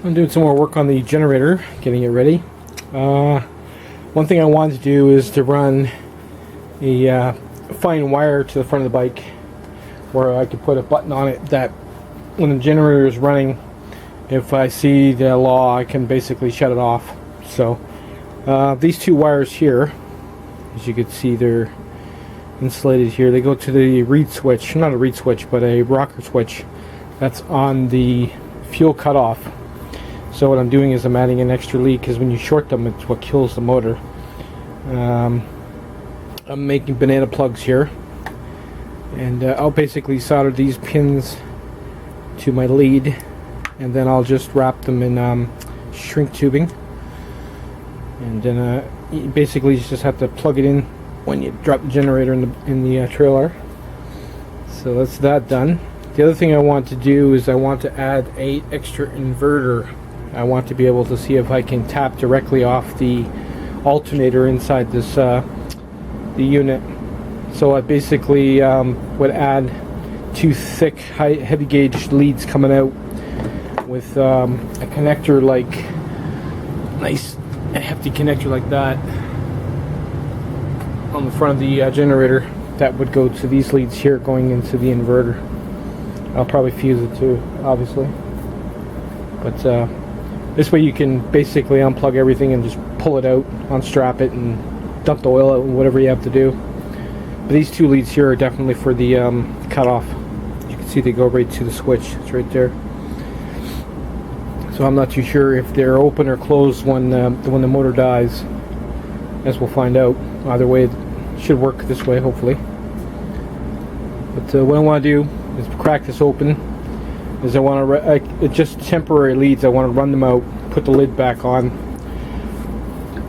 I'm doing some more work on the generator, getting it ready. One thing I wanted to do is to run a fine wire to the front of the bike where I could put a button on it that when the generator is running, if I see the law, I can basically shut it off. So these two wires here, as you can see, they're insulated here. They go to the reed switch, not a reed switch, but a rocker switch that's on the fuel cutoff. So what I'm doing is I'm adding an extra lead, because when you short them, it's what kills the motor. I'm making banana plugs here, and I'll basically solder these pins to my lead, and then I'll just wrap them in shrink tubing, and then you basically just have to plug it in when you drop the generator in the trailer. So that's that done. The other thing I want to do is I want to add a extra inverter. I want to be able to see if I can tap directly off the alternator inside this the unit. So I basically would add two thick heavy gauge leads coming out with a connector, like nice hefty connector like that on the front of the generator that would go to these leads here going into the inverter. I'll probably fuse it too, obviously, but this way you can basically unplug everything and just pull it out, unstrap it, and dump the oil out, and whatever you have to do. But these two leads here are definitely for the cutoff. You can see they go right to the switch. It's right there. So I'm not too sure if they're open or closed when the motor dies, as we'll find out. Either way, it should work this way, hopefully. But what I want to do is crack this open. Is I want to just temporary leads. I want to run them out, put the lid back on,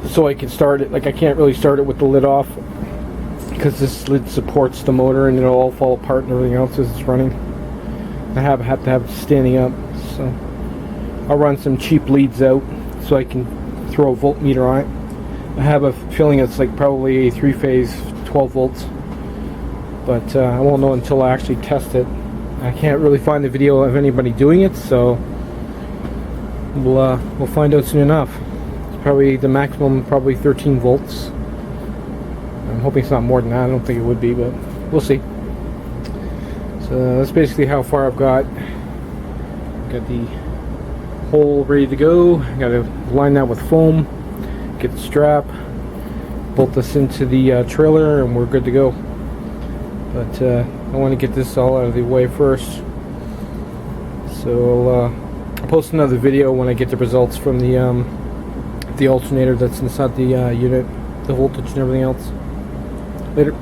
so I can start it. Like, I can't really start it with the lid off because this lid supports the motor, and it'll all fall apart and everything else as it's running. I have to have it standing up. So I'll run some cheap leads out so I can throw a voltmeter on it. I have a feeling it's like probably a 3-phase 12 volts, but I won't know until I actually test it. I can't really find the video of anybody doing it, so we'll find out soon enough. It's probably the maximum, probably 13 volts. I'm hoping it's not more than that. I don't think it would be, but we'll see. So that's basically how far I've got. Got the hole ready to go. Got to line that with foam, get the strap, bolt this into the trailer, and we're good to go. But I want to get this all out of the way first. So I'll post another video when I get the results from the alternator that's inside the unit, the voltage and everything else. Later.